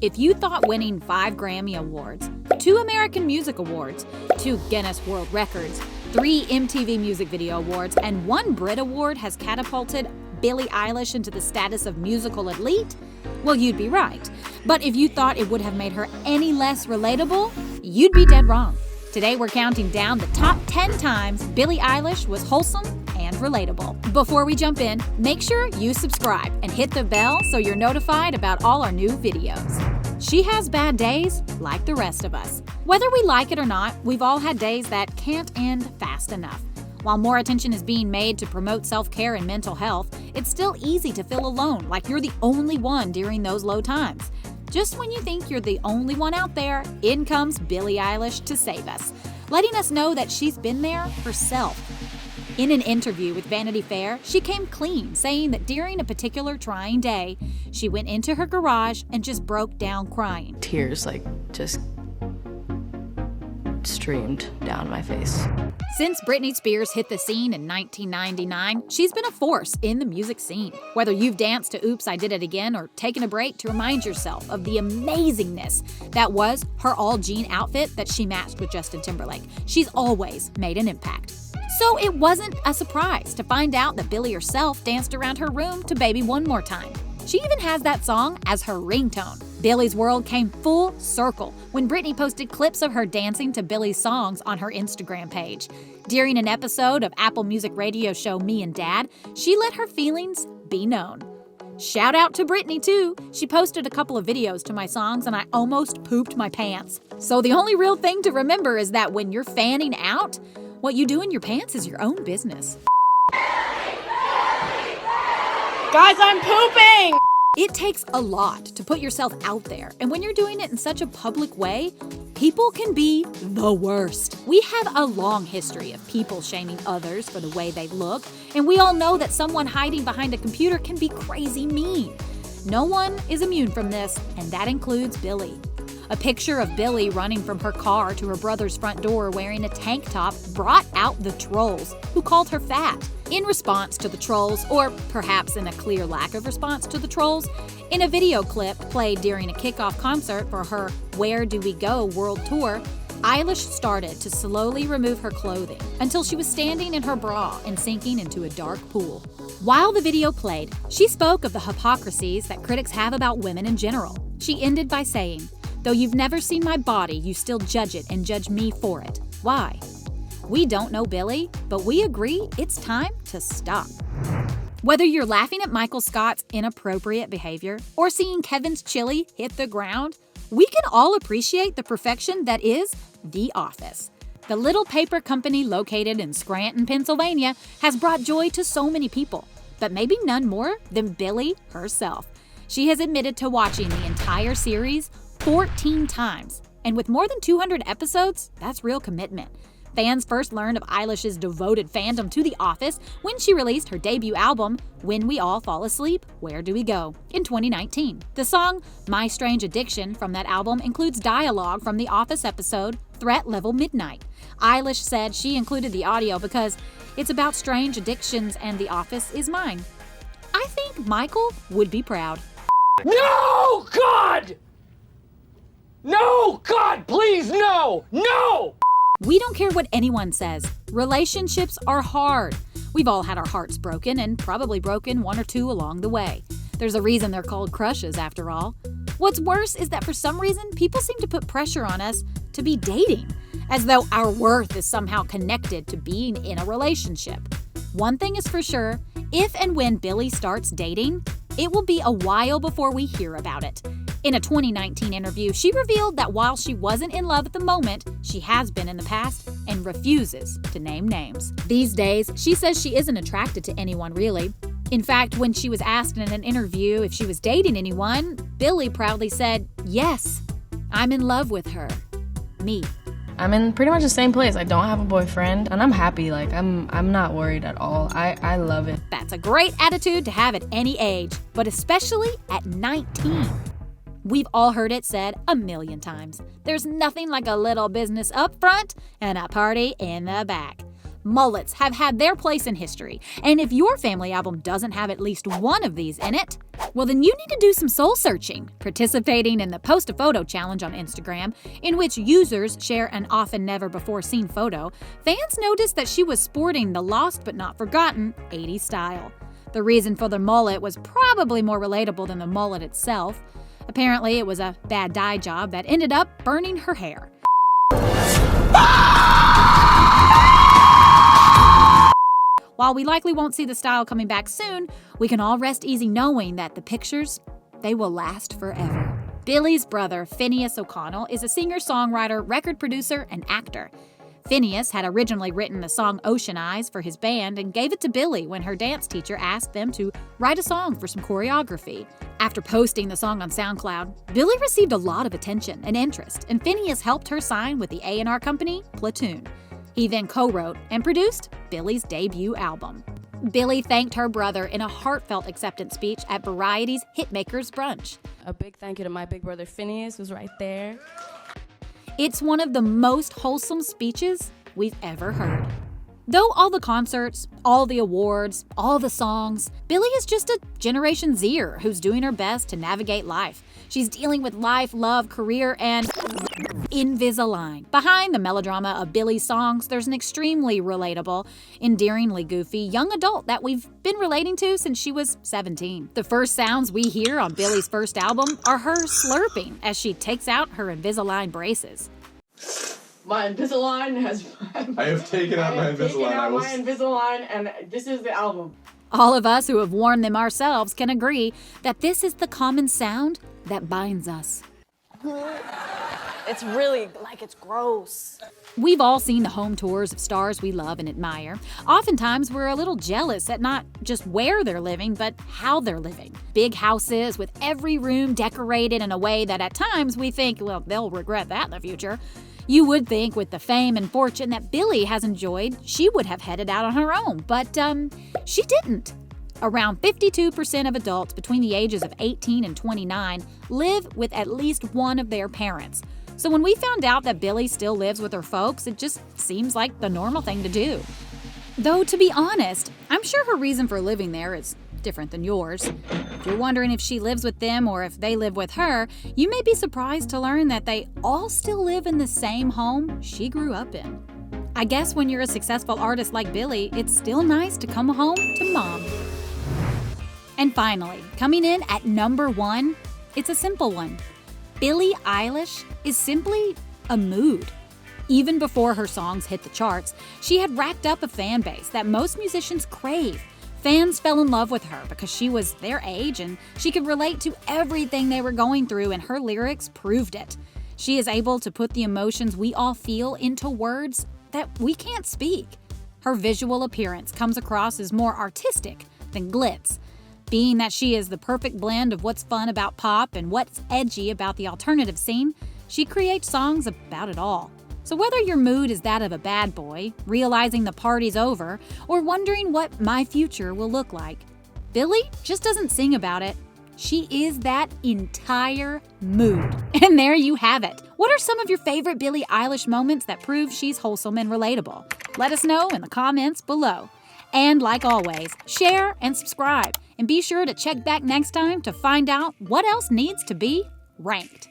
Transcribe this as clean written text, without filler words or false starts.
If you thought winning 5 Grammy Awards, 2 American Music Awards, 2 Guinness World Records, 3 MTV Music Video Awards, and 1 Brit Award has catapulted Billie Eilish into the status of musical elite, well, you'd be right. But if you thought it would have made her any less relatable, you'd be dead wrong. Today we're counting down the top 10 times Billie Eilish was wholesome and relatable. Before we jump in, make sure you subscribe and hit the bell so you're notified about all our new videos. She has bad days like the rest of us. Whether we like it or not, we've all had days that can't end fast enough. While more attention is being made to promote self-care and mental health, it's still easy to feel alone, like you're the only one during those low times. Just when you think you're the only one out there, in comes Billie Eilish to save us, letting us know that she's been there herself. In an interview with Vanity Fair, she came clean, saying that during a particular trying day, she went into her garage and just broke down crying. Tears just streamed down my face. Since Britney Spears hit the scene in 1999, she's been a force in the music scene. Whether you've danced to Oops, I Did It Again or taken a break to remind yourself of the amazingness that was her all-jean outfit that she matched with Justin Timberlake, she's always made an impact. So it wasn't a surprise to find out that Billie herself danced around her room to Baby One More Time. She even has that song as her ringtone. Billie's world came full circle when Britney posted clips of her dancing to Billie's songs on her Instagram page. During an episode of Apple Music radio show Me and Dad, she let her feelings be known. Shout out to Britney too. She posted a couple of videos to my songs and I almost pooped my pants. So the only real thing to remember is that when you're fanning out, what you do in your pants is your own business. Guys, I'm pooping! It takes a lot to put yourself out there, and when you're doing it in such a public way, people can be the worst. We have a long history of people shaming others for the way they look, and we all know that someone hiding behind a computer can be crazy mean. No one is immune from this, and that includes Billie. A picture of Billie running from her car to her brother's front door wearing a tank top brought out the trolls, who called her fat. In response to the trolls, or perhaps in a clear lack of response to the trolls, in a video clip played during a kickoff concert for her Where Do We Go world tour, Eilish started to slowly remove her clothing until she was standing in her bra and sinking into a dark pool. While the video played, she spoke of the hypocrisies that critics have about women in general. She ended by saying, "Though you've never seen my body, you still judge it and judge me for it. Why?" We don't know Billie, but we agree it's time to stop. Whether you're laughing at Michael Scott's inappropriate behavior or seeing Kevin's chili hit the ground, we can all appreciate the perfection that is The Office. The little paper company located in Scranton, Pennsylvania, has brought joy to so many people, but maybe none more than Billie herself. She has admitted to watching the entire series 14 times, and with more than 200 episodes, that's real commitment. Fans first learned of Eilish's devoted fandom to The Office when she released her debut album, When We All Fall Asleep, Where Do We Go?, in 2019. The song My Strange Addiction from that album includes dialogue from The Office episode Threat Level Midnight. Eilish said she included the audio because it's about strange addictions and The Office is mine. I think Michael would be proud. No, God! No, God, please, no! No! We don't care what anyone says. Relationships are hard. We've all had our hearts broken and probably broken 1 or 2 along the way. There's a reason they're called crushes, after all. What's worse is that for some reason, people seem to put pressure on us to be dating, as though our worth is somehow connected to being in a relationship. One thing is for sure, if and when Billie starts dating, it will be a while before we hear about it. In a 2019 interview, she revealed that while she wasn't in love at the moment, she has been in the past and refuses to name names. These days, she says she isn't attracted to anyone really. In fact, when she was asked in an interview if she was dating anyone, Billie proudly said, "Yes, I'm in love with her. Me." I'm in pretty much the same place. I don't have a boyfriend, and I'm happy. I'm not worried at all. I love it. That's a great attitude to have at any age, but especially at 19. We've all heard it said a million times. There's nothing like a little business up front and a party in the back. Mullets have had their place in history, and if your family album doesn't have at least one of these in it, well then you need to do some soul searching, participating in the Post a Photo Challenge on Instagram, in which users share an often never before seen photo. Fans noticed that she was sporting the lost but not forgotten 80s style. The reason for the mullet was probably more relatable than the mullet itself. Apparently it was a bad dye job that ended up burning her hair. While we likely won't see the style coming back soon, we can all rest easy knowing that the pictures, they will last forever. Billie's brother, Phineas O'Connell, is a singer-songwriter, record producer, and actor. Phineas had originally written the song Ocean Eyes for his band and gave it to Billie when her dance teacher asked them to write a song for some choreography. After posting the song on SoundCloud, Billie received a lot of attention and interest, and Phineas helped her sign with the A&R company Platoon. He then co-wrote and produced Billie's debut album. Billie thanked her brother in a heartfelt acceptance speech at Variety's Hitmakers Brunch. A big thank you to my big brother Phineas, who's right there. It's one of the most wholesome speeches we've ever heard. Though all the concerts, all the awards, all the songs, Billie is just a Generation Zer who's doing her best to navigate life. She's dealing with life, love, career, and Invisalign. Behind the melodrama of Billie's songs, there's an extremely relatable, endearingly goofy young adult that we've been relating to since she was 17. The first sounds we hear on Billie's first album are her slurping as she takes out her Invisalign braces. My Invisalign has... I have taken out my Invisalign. my Invisalign, and this is the album. All of us who have worn them ourselves can agree that this is the common sound that binds us. It's really, it's gross. We've all seen the home tours of stars we love and admire. Oftentimes, we're a little jealous at not just where they're living, but how they're living. Big houses with every room decorated in a way that at times we think, well, they'll regret that in the future. You would think with the fame and fortune that Billie has enjoyed, she would have headed out on her own, but she didn't. Around 52% of adults between the ages of 18 and 29 live with at least one of their parents. So when we found out that Billie still lives with her folks, it just seems like the normal thing to do. Though, to be honest, I'm sure her reason for living there is different than yours. If you're wondering if she lives with them or if they live with her, you may be surprised to learn that they all still live in the same home she grew up in. I guess when you're a successful artist like Billie, it's still nice to come home to mom. And finally, coming in at number 1, it's a simple one. Billie Eilish is simply a mood. Even before her songs hit the charts, she had racked up a fan base that most musicians crave. Fans fell in love with her because she was their age and she could relate to everything they were going through, and her lyrics proved it. She is able to put the emotions we all feel into words that we can't speak. Her visual appearance comes across as more artistic than glitz. Being that she is the perfect blend of what's fun about pop and what's edgy about the alternative scene, she creates songs about it all. So whether your mood is that of a bad boy, realizing the party's over, or wondering what my future will look like, Billie just doesn't sing about it. She is that entire mood. And there you have it. What are some of your favorite Billie Eilish moments that prove she's wholesome and relatable? Let us know in the comments below. And like always, share and subscribe. And be sure to check back next time to find out what else needs to be ranked.